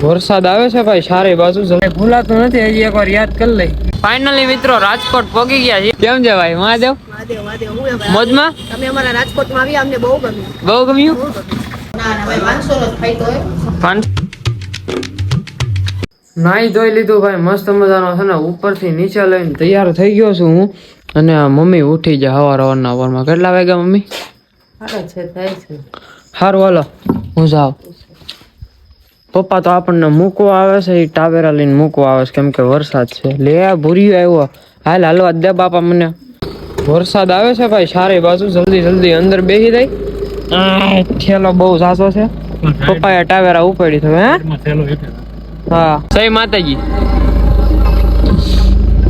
વરસાદ આવે છે ભાઈ સારી બાજુ ભૂલાતું નથી હજી એકવાર યાદ કરી લઈ ફાઇનલી મિત્રો રાજકોટ પહોંચી ગયા છે કેમ છે ભાઈ મહાદેવ મોજમાં તમે અમારા રાજકોટમાં આવ્યા અમને બહુ ગમ્યું ના ભાઈ 500 નો ફાયદો હોય નાઈ ધોઈ લીધું ભાઈ મસ્ત મજાનો છે ને ઉપરથી નીચે લઈને તૈયાર થઈ ગયો છું હું અને મમ્મી ઉઠી જાય હવારના વારમાં કેટલા વાગ્યા મમ્મી સારું હાલો હું જાઉં પપ્પા તો આપણને મૂકવા આવે છે એ ટાવેરા લઈને મૂકવા આવે છે કેમ કે વરસાદ છે લે ભૂર્યું આવ્યો હાલવા દે બાપા મને વરસાદ આવે છે ભાઈ સારી બાજુ જલ્દી અંદર બેસી જાય ઠેલો બહુ સાચો છે પપ્પાએ ટાવેરા ઉપાડી તો હે હા જય માતાજી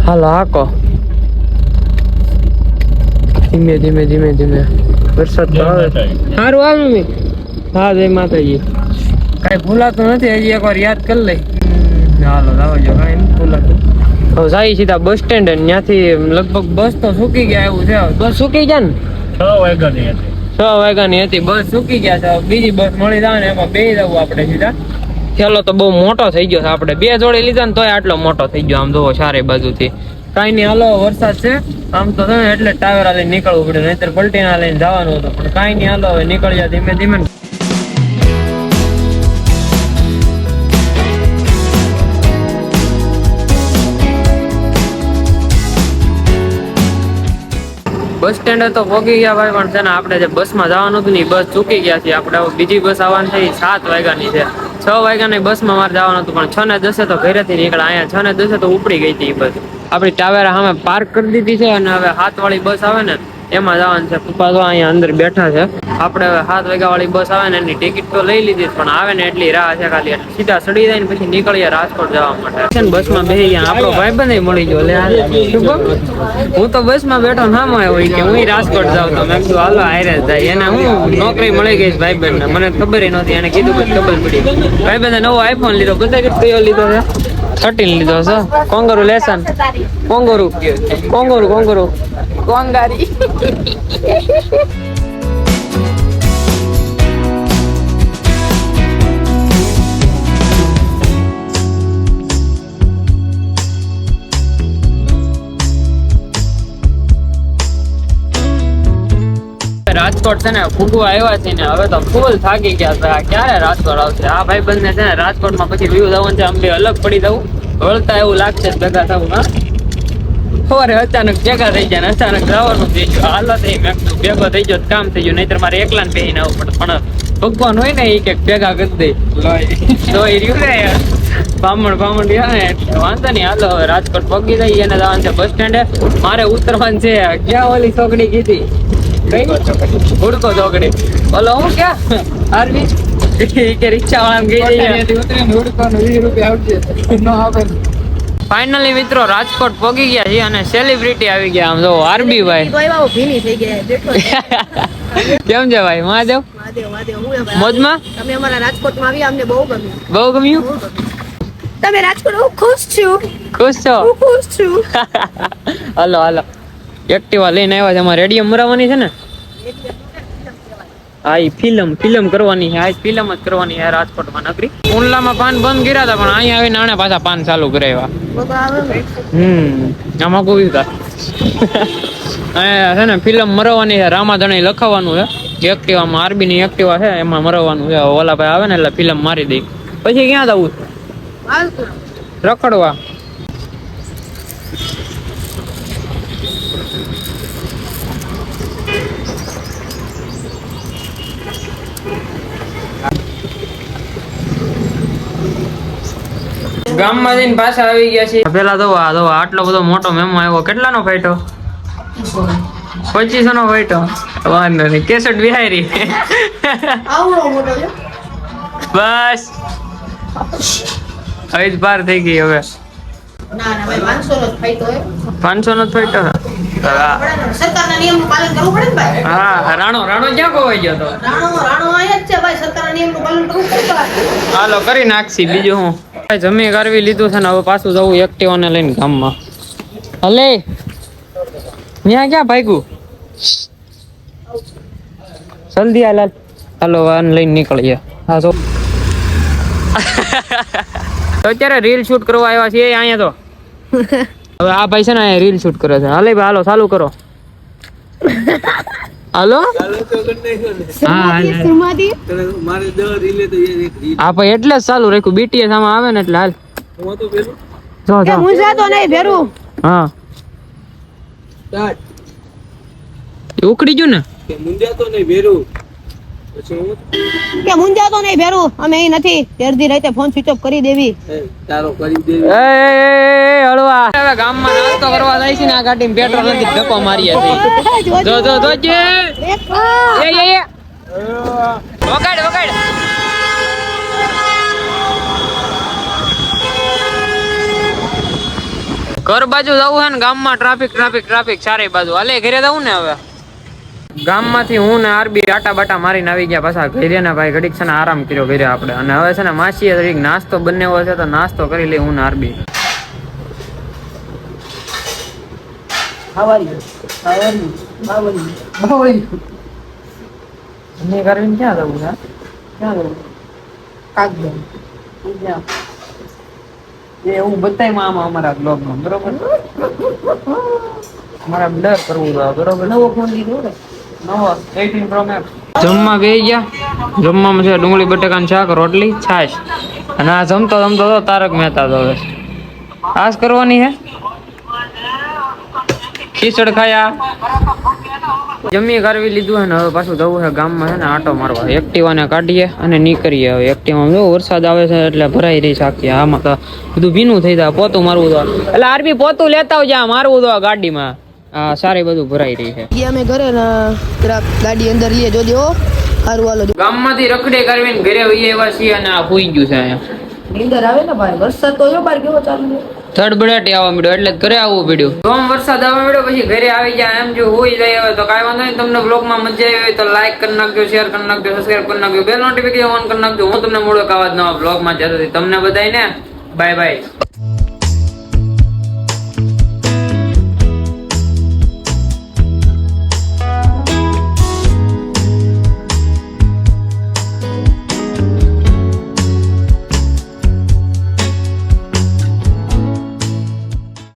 હાલો હાકો ધીમે વરસાદ તો આવે સારું આવે મમ્મી હા જય માતાજી કઈ ભૂલાતું નથી હજી એકવાર યાદ કરી લઈ હાલો લાવજો કઈ નથી ભૂલાતું હવે જાય સીધા બસ સ્ટેન્ડ ત્યાંથી લગભગ બસ તો સુકી ગયા એવું છે બસ સુકી ગયા ને 6 વાગ્યાની હતી બસ સુકી ગયા છે બીજી બસ મળી જાય ને એમાં બેસી જવું આપણે સીધા થેલો તો બહુ મોટો થઈ ગયો છે આપણે 2 જોડે લીધા ને તોય આટલો મોટો થઈ ગયો આમ જોવો સારી બાજુથી કઈ નહીં હાલો વરસાદ છે આમ તો એટલે ટાવેરા લઈને નીકળવું પડે નહીતર પલટીના લઈને જવાનું હતું પણ કઈ નહીં હાલો હવે નીકળી જાય ધીમે બસ સ્ટેન્ડ તો પહોંચી ગયા ભાઈ પણ છે ને આપણે જે બસમાં જવાનું હતું ને બસ ચૂકી ગયા છે આપણે બીજી બસ આવવાની છે 7 વાગ્યાની છે 6 વાગ્યાની બસમાં મારે જવાનું હતું પણ 6:10 તો ઘરેથી નીકળ્યા અહીંયા 6:10 તો ઉપડી ગઈ હતી બસ આપણી ટાવેરા સામે પાર્ક કરી દીધી છે અને હવે 7 વાળી બસ આવે ને એમાં જવાનું છે પપ્પા તો અહીંયા અંદર બેઠા છે આપણે 7 વાગ્યા વાળી બસ આવે ને એની ટિકિટ તો લઈ લીધી પણ આવે ને એટલી રાહ છે ખાલી એટલે સીધા ચડી જાય ને પછી નીકળીએ રાજકોટ જવા માટે બસમાં બેસી ગયા આપણો ભાઈબંધ મળી ગયો હું તો બસમાં બેઠો નામ હોય કે હું રાજકોટ જાઉં તો મેં કીધું હાલો હારે જાય એને હું નોકરી મળી ગઈ ભાઈબંધ ને મને ખબર નહોતી એને કીધું કે ખબર પડી ભાઈબંધે નવો આઈફોન લીધો બધા કયો લીધો છે 13 લીધો છે કોંગરેચ્યુલેશન કોંગારી રાજકોટ છે ને ફૂગવા આવ્યા છે ને હવે તો ફૂલ થાકી ગયા છે ક્યારે રાજકોટ આવશે આ ભાઈબંધ ને છે ને રાજકોટમાં પછી વ્યૂ જવાનું છે આમ બે અલગ પડી જવું વળતા એવું લાગશે ભેગા થવું હા સવારે અચાનક ભેગા થઈ જાય ને અચાનક જવાનું થઈ ગયું હાલત ભેગો થઈ ગયો કામ થઈ ગયું નહીતર મારે એકલા ને બેહીને આવવું પડે પણ ભગવાન હોય ને એ કે ભેગા કરી દે તો એ રહ્યું ને બામણ રહ્યા ને એટલે વાંધો નહીં હાલો હવે રાજકોટ પગી જાય એને જવાનું છે બસ સ્ટેન્ડે મારે ઉતરવાનું છે ક્યાં ઓલી છોકરી કીધી હુડકો ચોકડી બોલો હું ક્યાં આરવી કે રિક્ષા વાળા ફાઇનલી મિત્રો રાજકોટ પહોંચી ગયા છે અને સેલિબ્રિટી આવી ગયા આમ જો આરબી ભાઈ કેમ છે ભાઈ મહાદેવ મોજમાં તમે અમારા રાજકોટમાં આવ્યા અમને બહુ ગમ્યું તમે રાજકોટ હું ખુશ છો હાલો એક્ટિવા લઈને આવ્યા છે અમારે રેડિયમ મરાવવાની છે ને હા એ ફિલ્મ કરવાની છે આજ ફિલ્મ જ કરવાની છે રાજકોટમાં નગરી કુંડલામાં પાન બંધ કર્યા હતા પણ અહીંયા આવીને આને પાછા પાન ચાલુ કરાવ્યા આમાં કોઈ અહીંયા છે ને ફિલ્મ મરવાની છે રામાધણી લખાવાનું છે એક્ટિવામાં આરબી ની એક્ટિવા છે એમાં મરવાનું છે ઓલા ભાઈ આવે ને એટલે ફિલ્મ મારી દઈ પછી ક્યાં જવું રખડવા ગામમાં જઈને પાછા આવી ગયા છે પેલા તો આટલો બધો મોટો મેમો આવ્યો કેટલાનો ફાઈટો 2500 નો ફાઈટો વાંધો નહીં કેસેટ બિહારી બસ હવે જ પાર થઈ ગઈ હવે 500 નો જ ફાઈટો સરકારના નિયમનું પાલન કરવું પડે ને ભાઈ હા રાણો ક્યાં ખોવાઈ ગયો તો રાણો આયા જ છે ભાઈ સરકારના નિયમનું પાલન કરવું પડે હાલો કરી નાખશી બીજું હું જમી કરવી લીધું છે ને હવે પાછું જવું એક્ટિવાને લઈને ગામમાં હલે ત્યાં ક્યાં ભાગ્યું જલ્દી હાલ હાલો વાન લઈને નીકળીએ હા જો તો અત્યારે રીલ શૂટ કરવા આવ્યા છીએ અહીંયા તો હવે આ ભાઈ છે ને અહીંયા રીલ શૂટ કરે છે. હાલે ભાઈ હાલો ચાલુ કરો. હાલો હા ભાઈ એટલે જ ચાલુ રાખ્યું. BTS આમાં આવે ને એટલે હાલ હા ઉકળી ગયું ને કે મુંજાતો નહીં ભેરું અમે એ નથી અડધી રાતે ફોન સ્વિચ ઓફ કરી દેવી હળવા હવે ગામમાં નાસ્તો કરવા જાય છે ને આ ગાડીમાં પેટ્રોલ નથી ધક્કો મારીએ છે. જો જો જોજે વગાડ વગાડ ઘર બાજુ જવું છે ને ગામમાં ટ્રાફિક ટ્રાફિક ટ્રાફિક ચારે બાજુ. હાલે ઘરે જવું ને હવે. ગામમાંથી હું ને આરબી આટા બાટા મારીને આવી ગયા પાછા ઘરે ને ભાઈ ઘડીક છે ને આરામ કર્યો ઘરે આપણે. અને હવે છે ને માસીએ ઘડીક નાસ્તો બનાવ્યો છે તો નાસ્તો કરી લઈ હું ને આરબી. કરવીને ક્યાં જવું છે? ક્યાં જવું? એવું બતાય આમાં અમારા બ્લોગમાં બરોબર. અમારા બ્લર કરવું બરોબર. નવો ફોન લીધો ને નવો 18 Pro Max. જમવા બેસી ગયા. જમવામાં છે ડુંગળી બટાકાનું શાક રોટલી છાશ. અને આ જમતો જમતો તો તારક મહેતા તો હવે આસ કરવાની હે ખીચડ ખાયા જમી કરવી લીધું હે ને હવે પાછું જવું છે ગામમાં છે ને આટો મારવા. એક્ટિવાને કાઢીએ અને નીકળીએ. હવે એક્ટિવામાં જો વરસાદ આવે છે એટલે ભરાઈ રહી છે આમાં તો બધું ભીનું થઈ જાય. પોતું મારવું તો એટલે આરબી પોતું લેતા આવજા મારવું તો ગાડીમાં. આ સારી બધું ભરાઈ રહી છે. અમે ઘરે ગાડી અંદર લઈએ જો દેવો સારું હાલો. ગામમાંથી રખડે કરવીને ઘરે વહી આવ્યા છીએ અને આ ભૂઈ ગયું છે અહીંયા. નીંદર આવે ને ભાઈ વરસાદ તો જો બાર કેવો ચાલુ છે. થડબડાટી આવવા મળ્યો એટલે ઘરે આવવું પડ્યું. ધોમ વરસાદ આવવા મળ્યો પછી ઘરે આવી જાય એમ જો હોઈ જાય. હવે તો કાંઈ વાંધો નહીં. તમને બ્લોગમાં મજા આવી હોય તો લાઈક કરી નાખજો, શેર કરી નાખજો, સબસ્ક્રાઈબ કરી નાખજો, બેલ નોટિફિકેશન ઓન કરી નાખજો. હું તમને મળું આવા જ નવા બ્લોગમાં. જ્યાં સુધી તમને બધાને બાય બાય.